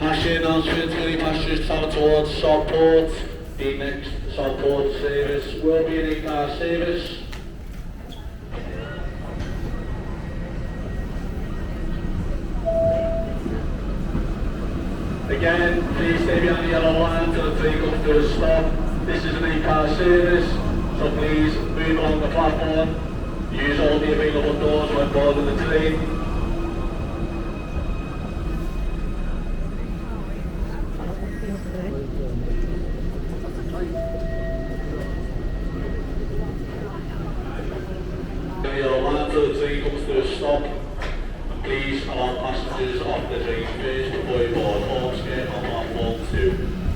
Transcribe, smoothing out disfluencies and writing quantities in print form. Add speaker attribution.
Speaker 1: Passenger announcement, any passengers travel towards Southport. The next Southport service will be an in-car service. Again, please stay behind the yellow line till the train comes to a stop. This is an in-car service, so please move along the platform. Use all the available doors when boarding the train. Yellow line till the train comes to a stop. And please allow passengers off the train first before you board. All skirt on platform 2.